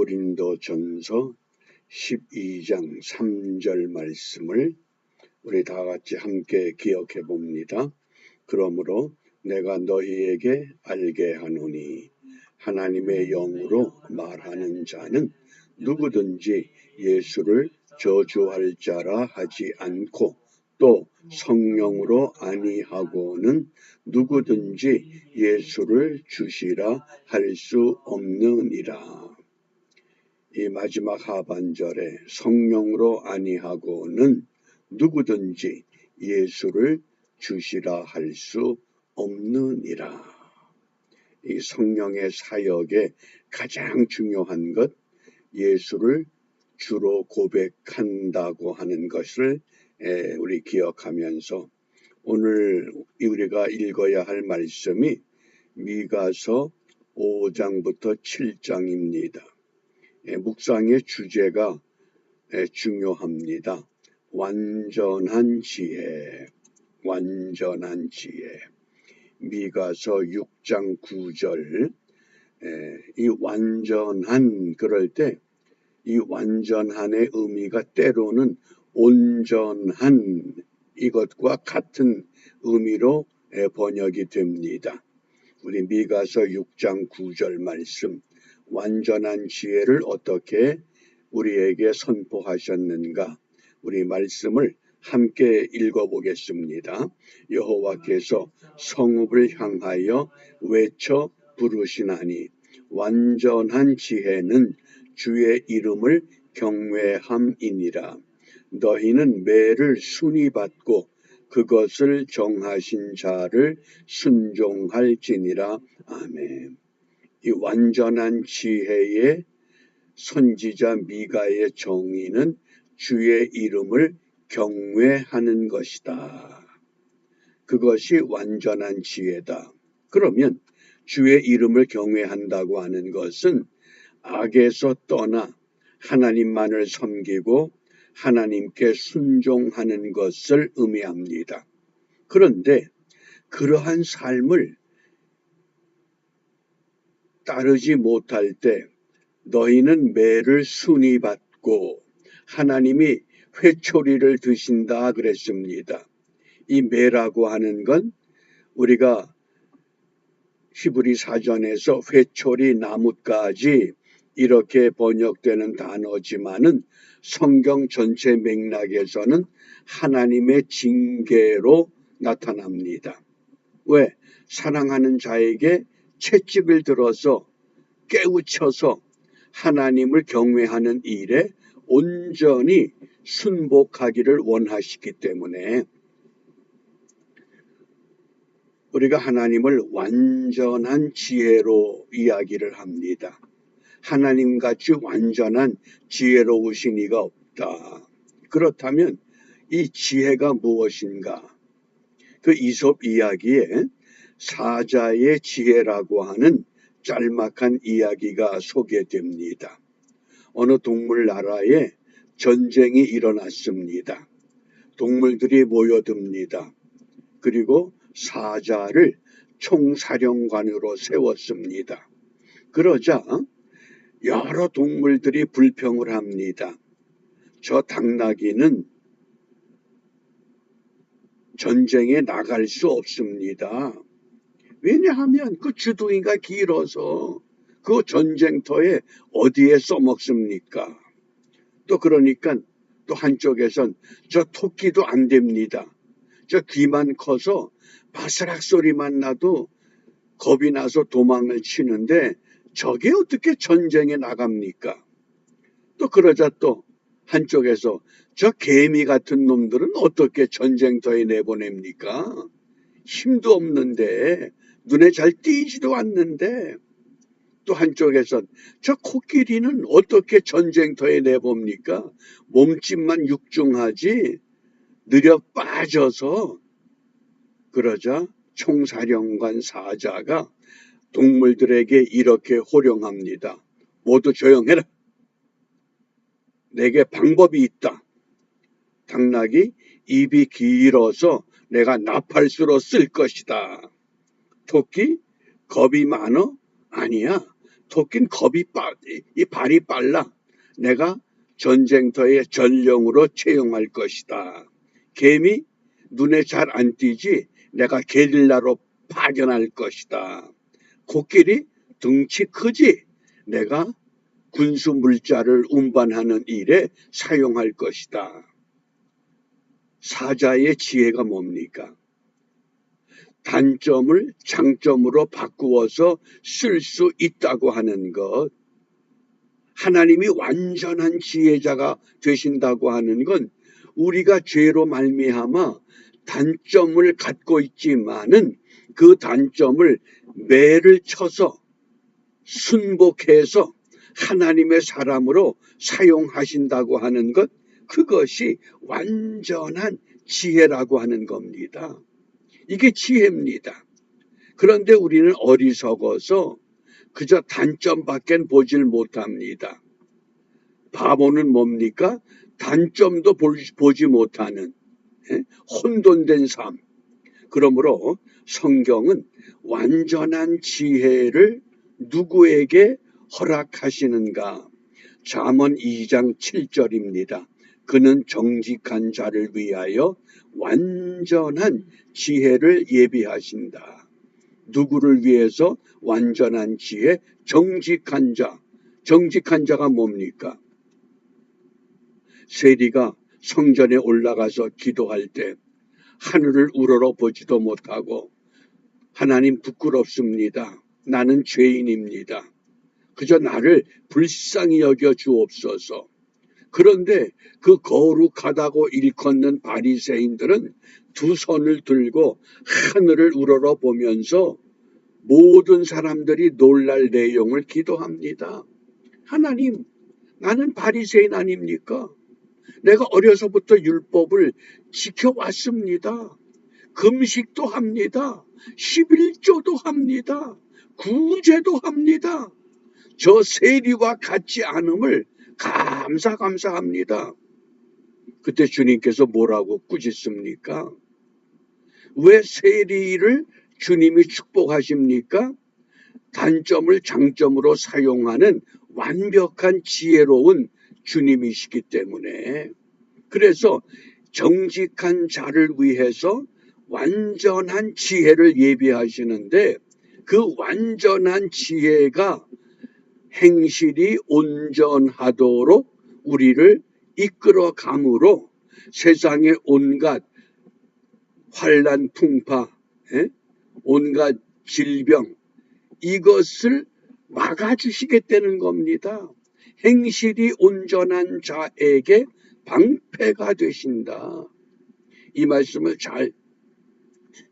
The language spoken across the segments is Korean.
고린도전서 12장 3절 말씀을 우리 다 같이 함께 기억해 봅니다. 그러므로 내가 너희에게 알게 하노니 하나님의 영으로 말하는 자는 누구든지 예수를 저주할 자라 하지 않고 또 성령으로 아니하고는 누구든지 예수를 주시라 할 수 없느니라. 이 마지막 하반절에 성령으로 아니하고는 누구든지 예수를 주시라 할 수 없느니라. 이 성령의 사역에 가장 중요한 것, 예수를 주로 고백한다고 하는 것을 우리 기억하면서 오늘 우리가 읽어야 할 말씀이 미가서 5장부터 7장입니다. 묵상의 주제가 중요합니다. 완전한 지혜, 완전한 지혜. 미가서 6장 9절, 이 완전한, 그럴 때 이 완전한의 의미가 때로는 온전한 이것과 같은 의미로 번역이 됩니다. 우리 미가서 6장 9절 말씀, 완전한 지혜를 어떻게 우리에게 선포하셨는가? 우리 말씀을 함께 읽어보겠습니다. 여호와께서 성읍을 향하여 외쳐 부르시나니 완전한 지혜는 주의 이름을 경외함이니라. 너희는 매를 순히 받고 그것을 정하신 자를 순종할지니라. 아멘. 이 완전한 지혜의 선지자 미가의 정의는 주의 이름을 경외하는 것이다. 그것이 완전한 지혜다. 그러면 주의 이름을 경외한다고 하는 것은 악에서 떠나 하나님만을 섬기고 하나님께 순종하는 것을 의미합니다. 그런데 그러한 삶을 따르지 못할 때 너희는 매를 순히 받고 하나님이 회초리를 드신다 그랬습니다. 이 매라고 하는 건 우리가 히브리 사전에서 회초리 나뭇가지 이렇게 번역되는 단어지만은 성경 전체 맥락에서는 하나님의 징계로 나타납니다. 왜? 사랑하는 자에게 채찍을 들어서 깨우쳐서 하나님을 경외하는 일에 온전히 순복하기를 원하시기 때문에 우리가 하나님을 완전한 지혜로 이야기를 합니다. 하나님같이 완전한 지혜로우신 이가 없다. 그렇다면 이 지혜가 무엇인가? 그 이솝 이야기에 사자의 지혜라고 하는 짤막한 이야기가 소개됩니다. 어느 동물 나라에 전쟁이 일어났습니다. 동물들이 모여듭니다. 그리고 사자를 총사령관으로 세웠습니다. 그러자 여러 동물들이 불평을 합니다. 저 당나귀는 전쟁에 나갈 수 없습니다. 왜냐하면 그 주둥이가 길어서 그 전쟁터에 어디에 써먹습니까? 또 그러니까 또 한쪽에선 저 토끼도 안 됩니다. 저 귀만 커서 바스락 소리만 나도 겁이 나서 도망을 치는데 저게 어떻게 전쟁에 나갑니까? 또 그러자 또 한쪽에서 저 개미 같은 놈들은 어떻게 전쟁터에 내보냅니까? 힘도 없는데 눈에 잘 띄지도 않는데 또 한쪽에선 저 코끼리는 어떻게 전쟁터에 내봅니까? 몸집만 육중하지 느려 빠져서. 그러자 총사령관 사자가 동물들에게 이렇게 호령합니다. 모두 조용해라. 내게 방법이 있다. 당나귀 입이 길어서 내가 나팔수로 쓸 것이다. 토끼 겁이 많어? 아니야. 토끼는 이 발이 빨라. 내가 전쟁터의 전령으로 채용할 것이다. 개미 눈에 잘 안 띄지. 내가 게릴라로 파견할 것이다. 코끼리 덩치 크지. 내가 군수 물자를 운반하는 일에 사용할 것이다. 사자의 지혜가 뭡니까? 단점을 장점으로 바꾸어서 쓸 수 있다고 하는 것. 하나님이 완전한 지혜자가 되신다고 하는 건 우리가 죄로 말미암아 단점을 갖고 있지만은 그 단점을 매를 쳐서 순복해서 하나님의 사람으로 사용하신다고 하는 것, 그것이 완전한 지혜라고 하는 겁니다. 이게 지혜입니다. 그런데 우리는 어리석어서 그저 단점밖에 보질 못합니다. 바보는 뭡니까? 단점도 보지 못하는 혼돈된 삶. 그러므로 성경은 완전한 지혜를 누구에게 허락하시는가? 잠언 2장 7절입니다. 그는 정직한 자를 위하여 완전한 지혜를 예비하신다. 누구를 위해서 완전한 지혜? 정직한 자. 정직한 자가 뭡니까? 세리가 성전에 올라가서 기도할 때 하늘을 우러러 보지도 못하고 하나님 부끄럽습니다. 나는 죄인입니다. 그저 나를 불쌍히 여겨 주옵소서. 그런데 그 거룩하다고 일컫는 바리새인들은 두 손을 들고 하늘을 우러러 보면서 모든 사람들이 놀랄 내용을 기도합니다. 하나님, 나는 바리새인 아닙니까? 내가 어려서부터 율법을 지켜왔습니다. 금식도 합니다. 11조도 합니다. 구제도 합니다. 저 세리와 같지 않음을 감사합니다. 그때 주님께서 뭐라고 꾸짖습니까? 왜 세리를 주님이 축복하십니까? 단점을 장점으로 사용하는 완벽한 지혜로운 주님이시기 때문에. 그래서 정직한 자를 위해서 완전한 지혜를 예비하시는데 그 완전한 지혜가 행실이 온전하도록 우리를 이끌어 감으로 세상의 온갖 환난 풍파, 온갖 질병, 이것을 막아주시겠다는 겁니다. 행실이 온전한 자에게 방패가 되신다. 이 말씀을 잘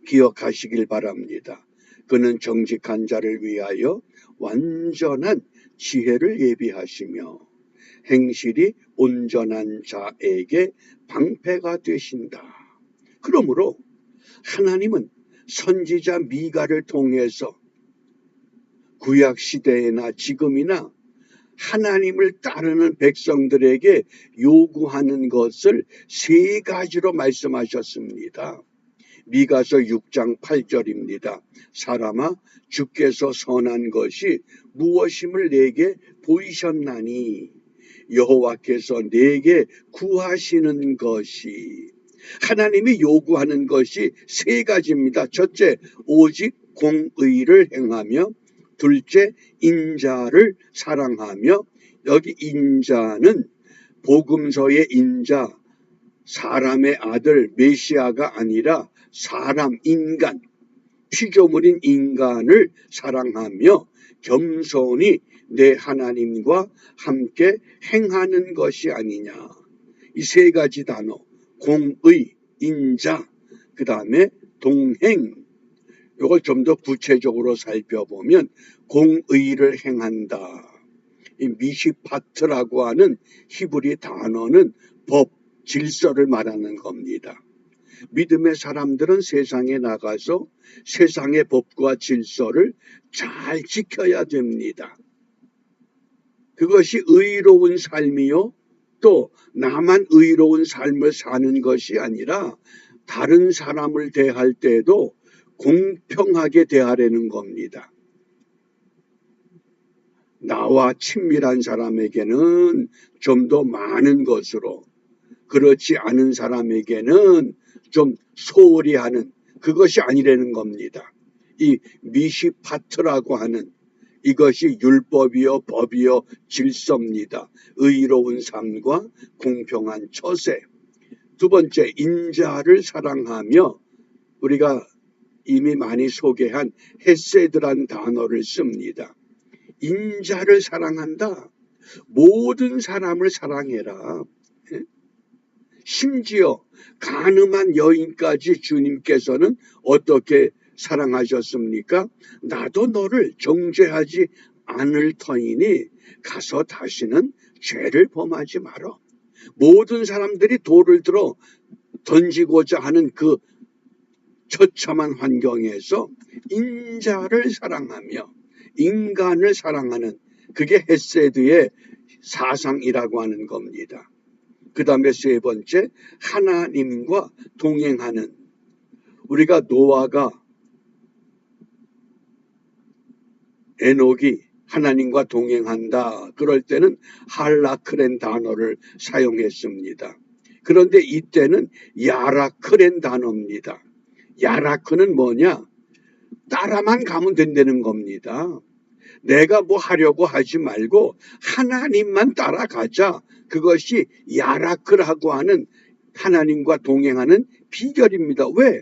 기억하시길 바랍니다. 그는 정직한 자를 위하여 완전한 지혜를 예비하시며 행실이 온전한 자에게 방패가 되신다. 그러므로 하나님은 선지자 미가를 통해서 구약 시대나 지금이나 하나님을 따르는 백성들에게 요구하는 것을 세 가지로 말씀하셨습니다. 미가서 6장 8절입니다. 사람아, 주께서 선한 것이 무엇임을 내게 보이셨나니 여호와께서 내게 구하시는 것이. 하나님이 요구하는 것이 세 가지입니다. 첫째, 오직 공의를 행하며, 둘째, 인자를 사랑하며, 여기 인자는 복음서의 인자, 사람의 아들 메시아가 아니라 사람, 인간, 피조물인 인간을 사랑하며 겸손히 내 하나님과 함께 행하는 것이 아니냐. 이 세 가지 단어, 공의, 인자, 그 다음에 동행, 이걸 좀 더 구체적으로 살펴보면 공의를 행한다. 이 미시파트라고 하는 히브리 단어는 법, 질서를 말하는 겁니다. 믿음의 사람들은 세상에 나가서 세상의 법과 질서를 잘 지켜야 됩니다. 그것이 의로운 삶이요, 또 나만 의로운 삶을 사는 것이 아니라 다른 사람을 대할 때도 공평하게 대하려는 겁니다. 나와 친밀한 사람에게는 좀 더 많은 것으로, 그렇지 않은 사람에게는 좀 소홀히 하는, 그것이 아니라는 겁니다. 이 미시파트라고 하는 이것이 율법이요 법이요 질서입니다. 의로운 삶과 공평한 처세. 두 번째, 인자를 사랑하며, 우리가 이미 많이 소개한 헤세드란 단어를 씁니다. 인자를 사랑한다. 모든 사람을 사랑해라. 심지어 간음한 여인까지 주님께서는 어떻게 사랑하셨습니까? 나도 너를 정죄하지 않을 터이니 가서 다시는 죄를 범하지 마라. 모든 사람들이 돌을 들어 던지고자 하는 그 처참한 환경에서 인자를 사랑하며 인간을 사랑하는, 그게 헤세드의 사상이라고 하는 겁니다. 그 다음에 세 번째, 하나님과 동행하는. 우리가 노아가, 에녹이 하나님과 동행한다 그럴 때는 할라크렌 단어를 사용했습니다. 그런데 이때는 야라크렌 단어입니다. 야라크는 뭐냐? 따라만 가면 된다는 겁니다. 내가 뭐 하려고 하지 말고 하나님만 따라가자. 그것이 야라크라고 하는 하나님과 동행하는 비결입니다. 왜?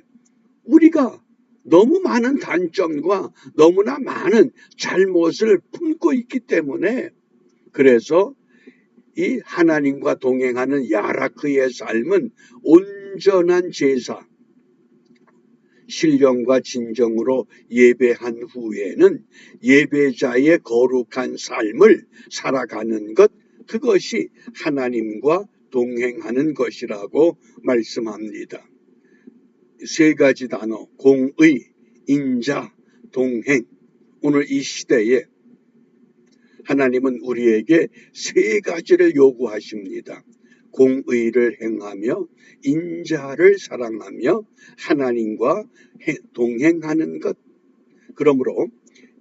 우리가 너무 많은 단점과 너무나 많은 잘못을 품고 있기 때문에, 그래서 이 하나님과 동행하는 야라크의 삶은 온전한 제사, 신령과 진정으로 예배한 후에는 예배자의 거룩한 삶을 살아가는 것, 그것이 하나님과 동행하는 것이라고 말씀합니다. 세 가지 단어, 공의, 인자, 동행. 오늘 이 시대에 하나님은 우리에게 세 가지를 요구하십니다. 공의를 행하며 인자를 사랑하며 하나님과 동행하는 것. 그러므로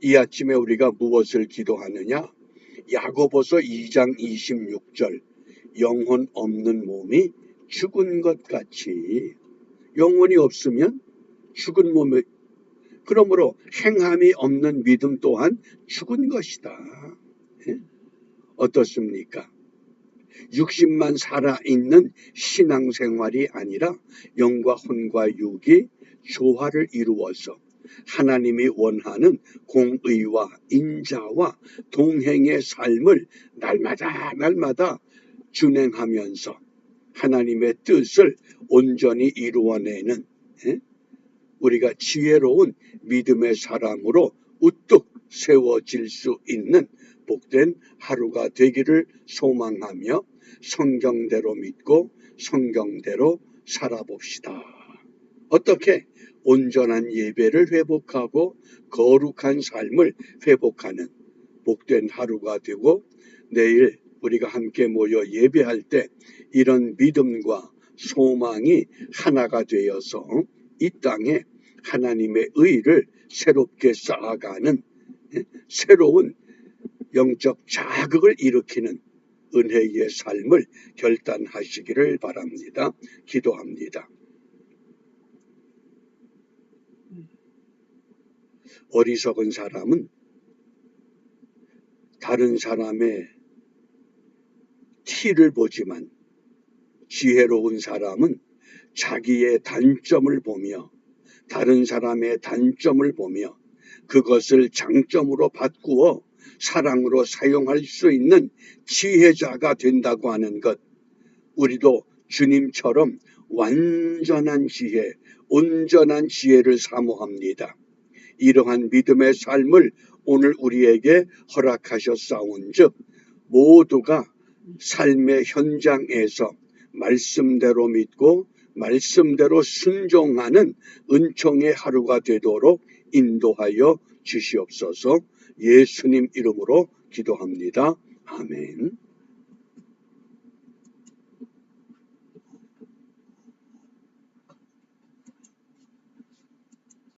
이 아침에 우리가 무엇을 기도하느냐? 야고보서 2장 26절, 영혼 없는 몸이 죽은 것 같이. 영혼이 없으면 죽은 몸이, 그러므로 행함이 없는 믿음 또한 죽은 것이다. 어떻습니까? 육신만 살아있는 신앙생활이 아니라 영과 혼과 육이 조화를 이루어서 하나님이 원하는 공의와 인자와 동행의 삶을 날마다 준행하면서 하나님의 뜻을 온전히 이루어내는, 우리가 지혜로운 믿음의 사람으로 우뚝 세워질 수 있는 복된 하루가 되기를 소망하며 성경대로 믿고 성경대로 살아봅시다. 어떻게? 온전한 예배를 회복하고 거룩한 삶을 회복하는 복된 하루가 되고, 내일 우리가 함께 모여 예배할 때 이런 믿음과 소망이 하나가 되어서 이 땅에 하나님의 의를 새롭게 쌓아가는 새로운 영적 자극을 일으키는 은혜의 삶을 결단하시기를 바랍니다. 기도합니다. 어리석은 사람은 다른 사람의 티를 보지만 지혜로운 사람은 자기의 단점을 보며 다른 사람의 단점을 보며 그것을 장점으로 바꾸어 사랑으로 사용할 수 있는 지혜자가 된다고 하는 것, 우리도 주님처럼 완전한 지혜, 온전한 지혜를 사모합니다. 이러한 믿음의 삶을 오늘 우리에게 허락하셨사온즉 모두가 삶의 현장에서 말씀대로 믿고 말씀대로 순종하는 은총의 하루가 되도록 인도하여 주시옵소서. 예수님 이름으로 기도합니다. 아멘.